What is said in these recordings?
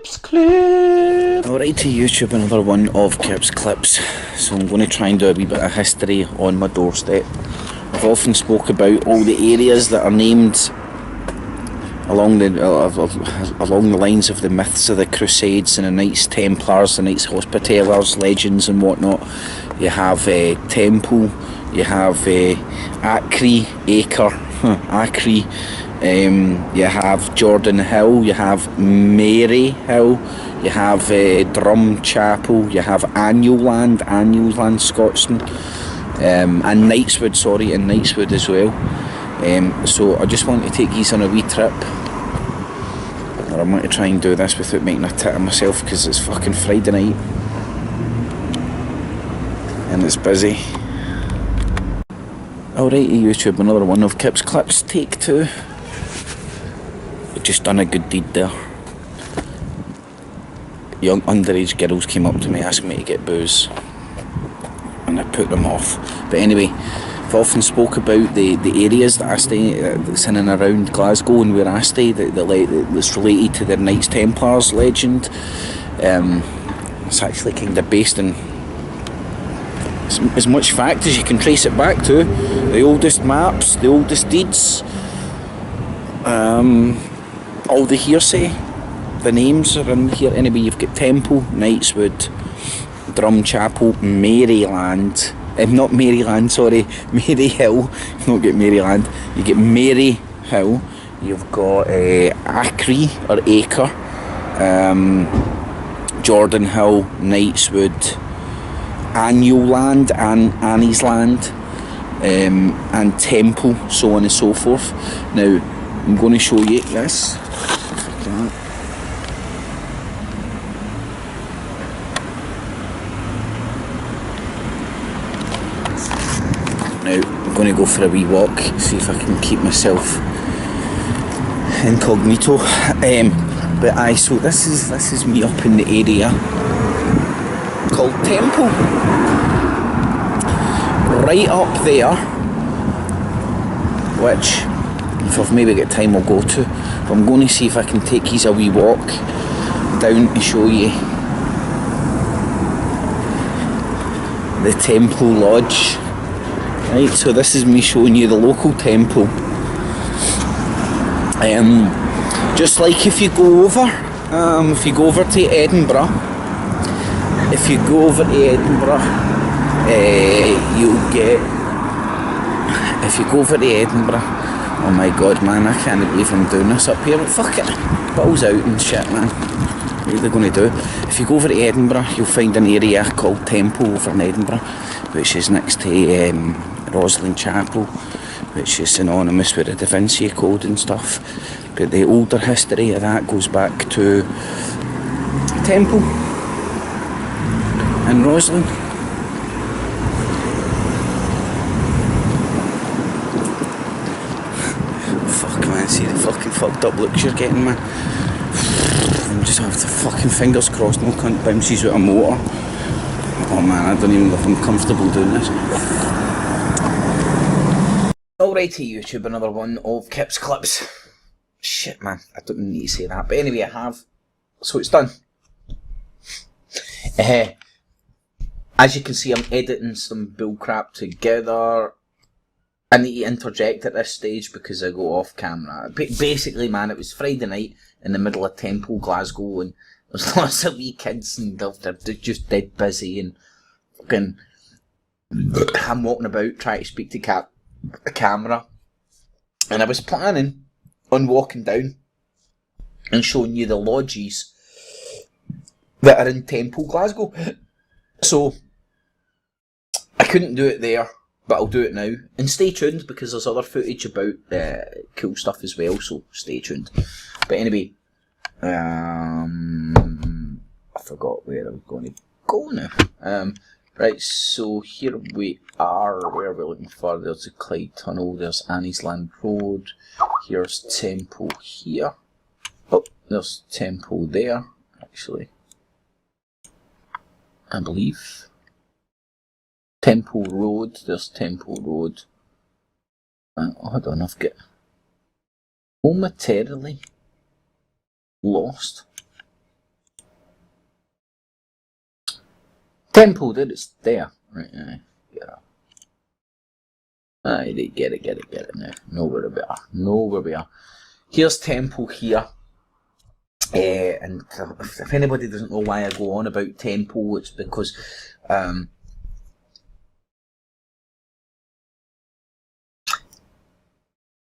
Kips Clips! Alright to YouTube, another one of Kips Clips. So I'm going to try and do a wee bit of history on my doorstep. I've often spoke about all the areas that are named along the lines of the myths of the Crusades and the Knights Templars, the Knights Hospitallers, legends and whatnot. You have Temple, you have Acre, you have Jordan Hill, you have Mary Hill, you have Drum Chapel, you have Annuland, Scotsman, and Knightswood as well. So I just want to take these on a wee trip, or I'm going to try and do this without making a tit of myself because it's fucking Friday night and it's busy. Alright YouTube, another one of Kips Clips, take 2. Just done a good deed there. Young underage girls came up to me asking me to get booze and I put them off. But anyway, I've often spoke about the areas that I stay, that's in and around Glasgow and where I stay, that's related to the Knights Templars legend. It's actually kind of based in as much fact as you can trace it back to. The oldest maps, the oldest deeds, all the hearsay, the names are in here. Anyway, you've got Temple, Knightswood, Drum Chapel, Maryland, not Maryland, sorry, Mary Hill, you don't get Maryland, you get Mary Hill, you've got Acre, Jordan Hill, Knightswood, Annuland, Annie's Land, and Temple, so on and so forth. Now, I'm going to show you this. Now, I'm going to go for a wee walk, see if I can keep myself incognito. So this is me up in the area called Temple. Right up there, which, if I've maybe got time, I'll go to. But I'm going to see if I can take you a wee walk down to show you the Temple Lodge. Right, so this is me showing you the local temple. Just like if you go over to Edinburgh, oh my god, man, I can't believe I'm doing this up here, but fuck it, balls out and shit, man. What are they going to do? If you go over to Edinburgh, you'll find an area called Temple over in Edinburgh, which is next to Roslin Chapel, which is synonymous with the Da Vinci Code and stuff. But the older history of that goes back to Temple and Roslin. Fuck, man, see the fucking fucked up looks you're getting, man. I'm just have the fucking fingers crossed no cunt bounces with a motor. Oh man, I don't even know if I'm comfortable doing this. Alrighty YouTube, another one of Kips Clips. Shit, man, I don't need to say that, but anyway I have. So it's done. As you can see, I'm editing some bullcrap together. I need to interject at this stage because I go off camera. Basically, man, it was Friday night in the middle of Temple, Glasgow, and there's lots of wee kids and they're just dead busy, and fucking I'm walking about trying to speak to a camera, and I was planning on walking down and showing you the lodges that are in Temple, Glasgow. So I couldn't do it there, but I'll do it now. And stay tuned because there's other footage about cool stuff as well, so stay tuned. But anyway, I forgot where I was going to go now. Right, so here we are. Where are we looking for? There's the Clyde Tunnel, there's Annie's Land Road, here's Temple here. Oh, there's Temple there, actually. I believe. Temple Road, there's Temple Road. Hold on, I've got momentarily lost Temple, there, it's there. Right, yeah. Get it now. Nowhere we are. Here's Temple here. And if anybody doesn't know why I go on about Temple, it's because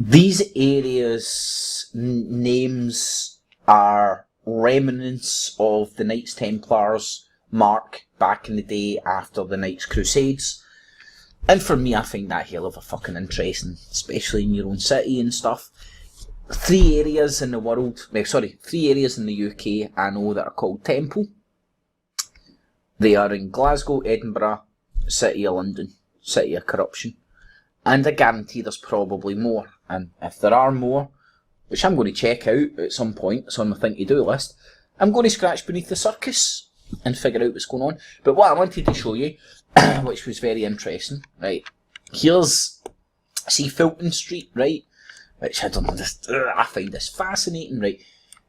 these areas' names are remnants of the Knights Templars mark back in the day after the Knights Crusades. And for me, I find that hell of a fucking interesting, especially in your own city and stuff. 3 areas in the world, 3 areas in the UK I know that are called Temple. They are in Glasgow, Edinburgh, City of London, City of Corruption. And I guarantee there's probably more. And if there are more, which I'm going to check out at some point, it's on my thing to do list, I'm going to scratch beneath the surface and figure out what's going on. But what I wanted to show you, which was very interesting, right, here's, see Fulton Street, right, which I don't understand, I find this fascinating, right,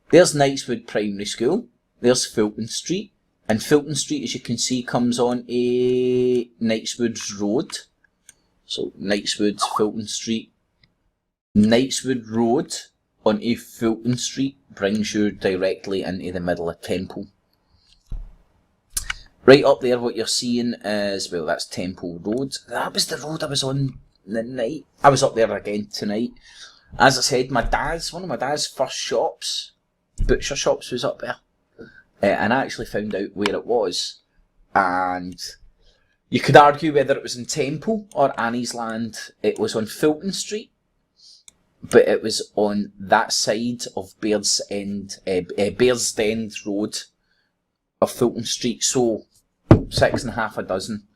there's Knightswood Primary School, there's Fulton Street, and Fulton Street, as you can see, comes on a Knightswood Road. So Knightswood, Fulton Street, Knightswood Road onto Fulton Street brings you directly into the middle of Temple. Right up there, what you're seeing is, well, that's Temple Road. That was the road I was on the night. I was up there again tonight. As I said, one of my dad's first shops, butcher shops, was up there. And I actually found out where it was. And you could argue whether it was in Temple or Annie's Land. It was on Fulton Street, but it was on that side of Bearsden Road of Fulton Street. So 6.5 a dozen.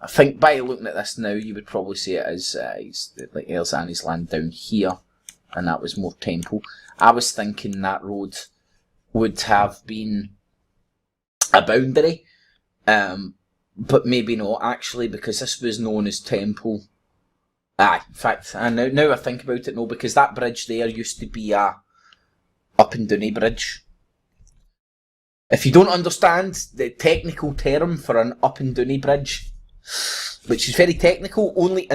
I think by looking at this now, you would probably see it as like there's Annie's Land down here, and that was more Temple. I was thinking that road would have been a boundary, but maybe not actually, because this was known as Temple. Aye, in fact, now I think about it, no, because that bridge there used to be a up and down bridge. If you don't understand the technical term for an up and down bridge, which is very technical, only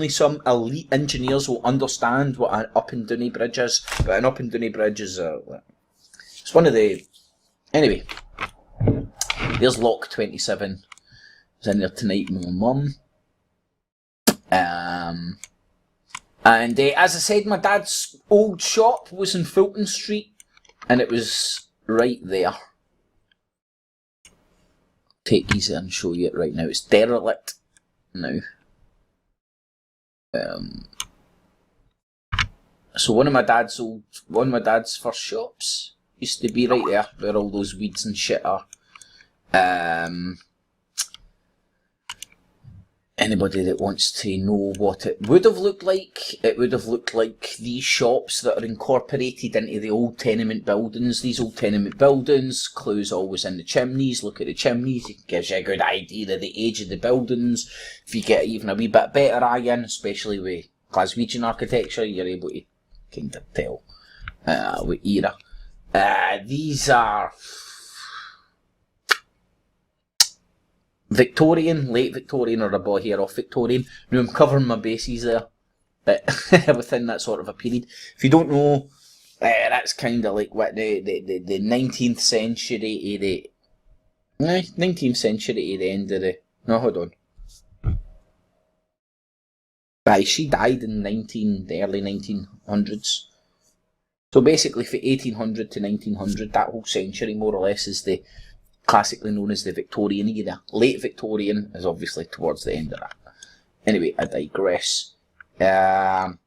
some elite engineers will understand what an up and down bridge is. But an up and down bridge is it's one of the, anyway. There's Lock 27. I was in there tonight with my mum. And as I said, my dad's old shop was in Fulton Street, and it was right there. Take easy and show you it right now. It's derelict now. So one of my dad's first shops used to be right there, where all those weeds and shit are. Anybody that wants to know what it would have looked like, it would have looked like these shops that are incorporated into the old tenement buildings. These old tenement buildings, clues always in the chimneys. Look at the chimneys, it gives you a good idea of the age of the buildings. If you get even a wee bit better eye in, especially with Glaswegian architecture, you're able to kind of tell what era. These are Victorian, late Victorian, or a bit here off Victorian. Now I'm covering my bases there, but within that sort of a period. If you don't know, that's kind of like what the 19th century, the 19th century, the end of the, no, hold on. She died in the early 1900s. So basically for 1800 to 1900, that whole century more or less is the classically known as the Victorian era. Late Victorian is obviously towards the end of that. Anyway, I digress. What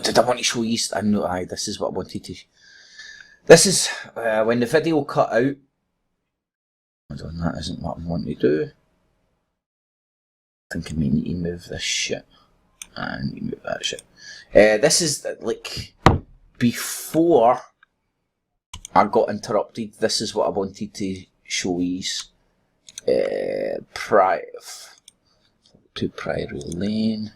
did I want to show you? I know, this is what I wanted to. This is when the video cut out. Hold on, that isn't what I want to do. I think I may need to move this shit. I need to move that shit. This is like before I got interrupted. This is what I wanted to show you. To Priory Lane.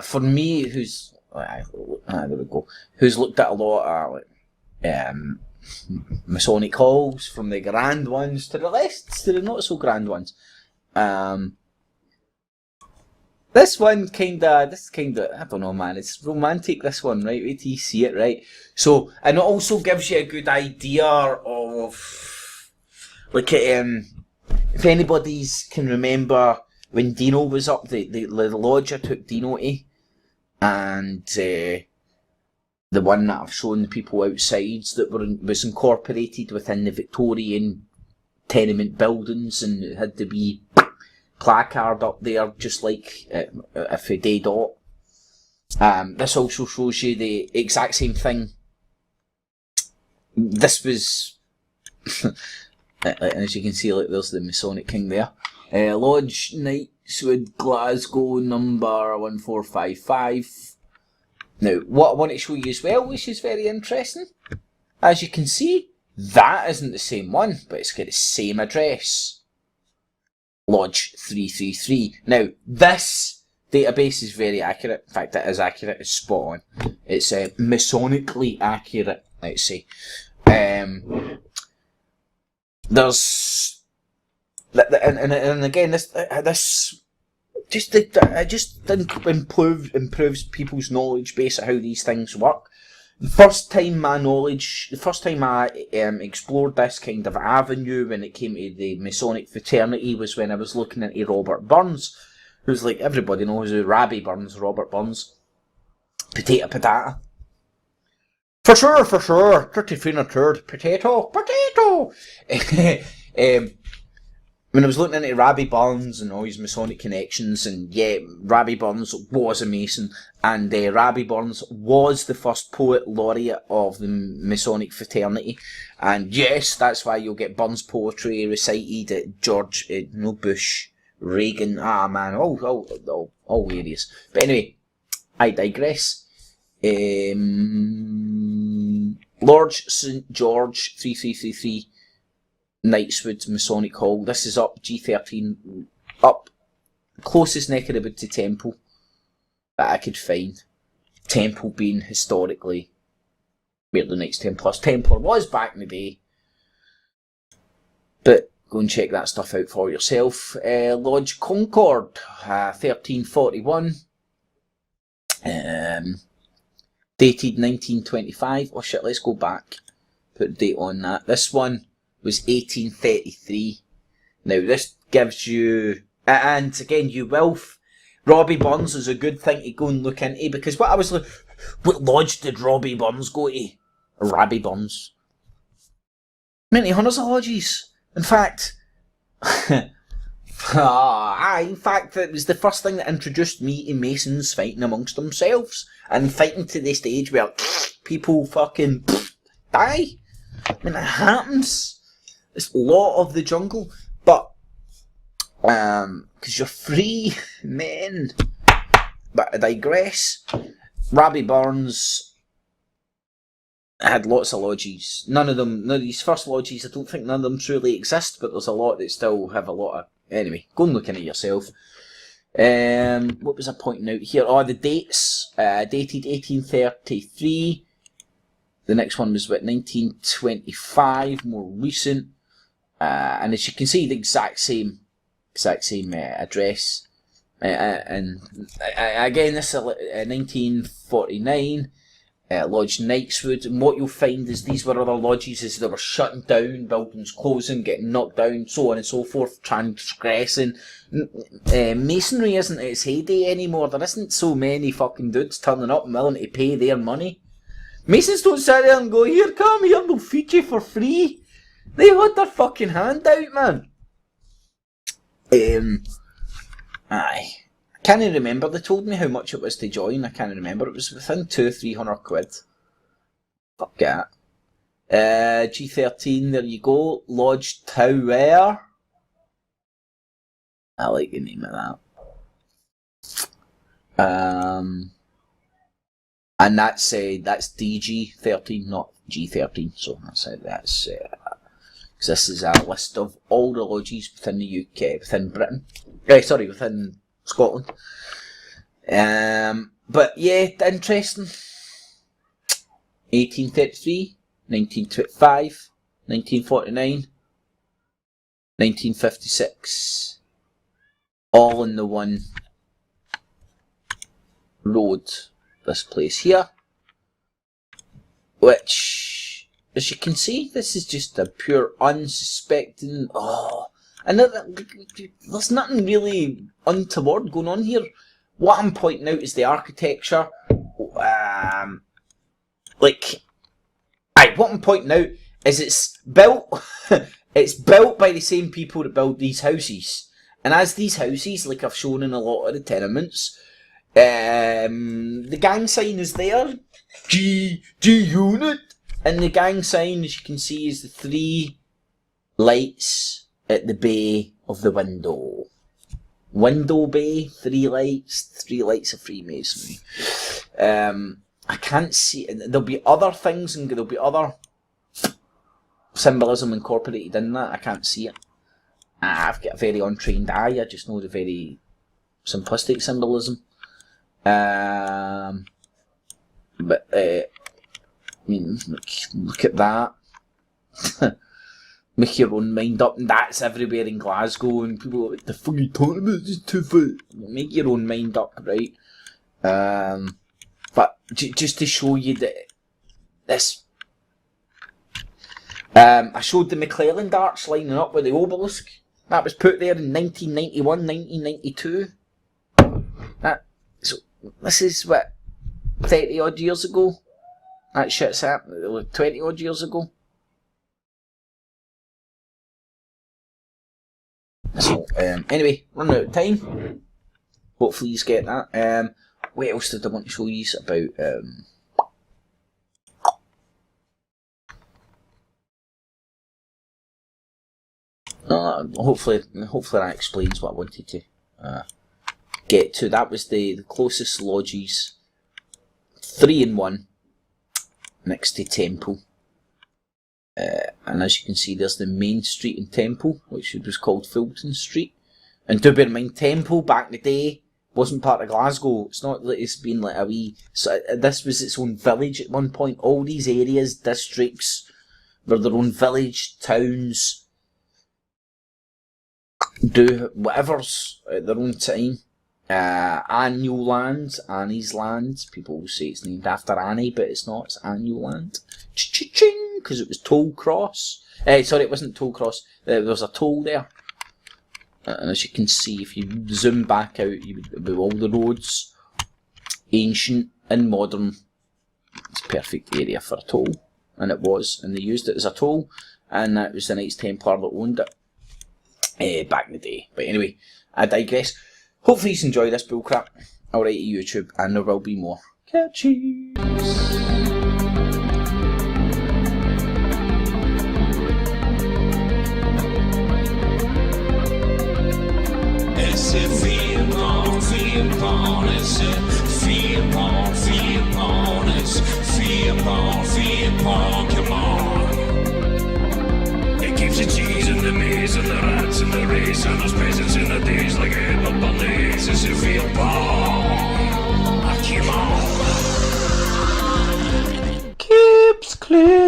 For me, there we go. Who's looked at a lot of Masonic halls, from the grand ones to the lists to the not so grand ones. This one kinda, I don't know, man, it's romantic, this one, right? Wait till you see it, right? So, and it also gives you a good idea of, like, if anybody's can remember when Dino was up, the lodger took Dino to, and the one that I've shown the people outside that was incorporated within the Victorian tenement buildings, and it had to be placard up there, just like F.E.A.R. This also shows you the exact same thing. This was, as you can see, like there's the Masonic King there. Lodge Knightswood, Glasgow, number 1455. Now, what I want to show you as well, which is very interesting, as you can see, that isn't the same one, but it's got the same address. Lodge 333. Now, this database is very accurate. In fact, it is accurate. It's spot on. It's Masonically accurate, let's say. There's... And again, this just improves people's knowledge base of how these things work. The first time I explored this kind of avenue when it came to the Masonic fraternity was when I was looking into Robert Burns, who's like, everybody knows who Rabbi Burns, Robert Burns. Potato. For sure. 33 and a third. Potato. When I was looking into Rabbi Burns and all his Masonic connections, and yeah, Rabbi Burns was a Mason, and Rabbi Burns was the first poet laureate of the Masonic fraternity, and yes, that's why you'll get Burns poetry recited at George, Bush, Reagan, all areas. But anyway, I digress. Lord St. George 3333. Knightswood Masonic Hall. This is up G13, up closest neck of the wood to Temple that I could find. Temple being historically where the Knights Templar was back in the day. But go and check that stuff out for yourself. Lodge Concord, 1341. Dated 1925. Oh shit, let's go back. Put a date on that. This one was 1833. Now this gives you, and again, you will, Robbie Burns is a good thing to go and look into, because what I was like, what lodge did Robbie Burns go to? Rabbi Burns. Many hundreds of lodges. In fact, it was the first thing that introduced me to Masons fighting amongst themselves, and fighting to the stage where people fucking die. I mean, it happens. It's law of the jungle, but because you're free, men. But I digress. Rabbi Burns had lots of lodges. None of these first lodges, I don't think none of them truly exist, but there's a lot that still have a lot of... Anyway, go and look into it yourself. What was I pointing out here? Oh, the dates. Dated 1833. The next one was, 1925, more recent. And as you can see, the exact same address. And again, this is 1949, Lodge Knightswood. And what you'll find is these were other lodges as they were shutting down, buildings closing, getting knocked down, so on and so forth, transgressing. Masonry isn't at its heyday anymore. There isn't so many fucking dudes turning up and willing to pay their money. Masons don't sit there and go, here, come here, we'll feed you for free. They had their fucking hand out, man. I can't remember. They told me how much it was to join. I can't remember. It was within 200-300 quid. Fuck that. G13, there you go. Lodge Tower. I like the name of that. And that's DG13, not G13. So that's it. That's because this is a list of all the lodges within the UK, within Britain. Within Scotland. But yeah, interesting. 1833. 1925, 1949, 1956. All in the one road. This place here. Which, as you can see, this is just a pure unsuspecting... Oh, and there's nothing really untoward going on here. What I'm pointing out is the architecture. What I'm pointing out is it's built by the same people that build these houses. And as these houses, like I've shown in a lot of the tenements, the gang sign is there. G unit. And the gang sign, as you can see, is the 3 lights at the bay of the window. Window bay, 3 lights of Freemasonry. I can't see, there'll be other things and there'll be other symbolism incorporated in that. I can't see it. I've got a very untrained eye, I just know the very simplistic symbolism. But, I mean, look at that. Make your own mind up, and that's everywhere in Glasgow, and people are like, the fuck are you talking about? This is too far. Make your own mind up, right? But just to show you that this, I showed the McClelland arch lining up with the obelisk. That was put there in 1991, 1992. So this is what, 30 odd years ago? That shit's happened, 20 odd years ago. So, anyway, running out of time. Hopefully you get that. What else did I want to show you about? Hopefully that explains what I wanted to get to. That was the closest lodges, 3 in 1, next to Temple. And as you can see, there's the main street in Temple, which was called Fulton Street. And do bear in mind, Temple back in the day wasn't part of Glasgow. It's not like it's been like a wee... So this was its own village at one point. All these areas, districts, were their own village, towns, do whatever's at their own time. Annual land, Annie's land. People will say it's named after Annie, but it's not. It's Annual land. Ch-ch-ching, because it was Toll Cross. Sorry, it wasn't Toll Cross. There was a toll there. And as you can see, if you zoom back out, you would all the roads, ancient and modern. It's a perfect area for a toll, and it was. And they used it as a toll, and that was the Knights Templar that owned it back in the day. But anyway, I digress. Hopefully you enjoy this bullcrap. I'll write to YouTube, and there will be more. Catchy. It's a F.E.A.R, F.E.A.R, it's a F.E.A.R, F.E.A.R, it's F.E.A.R, F.E.A.R, come on. It keeps the cheese and the maize and the rats and the race and those peasants in the days like a head up on the ace. It's a F.E.A.R, come on. Keeps clear.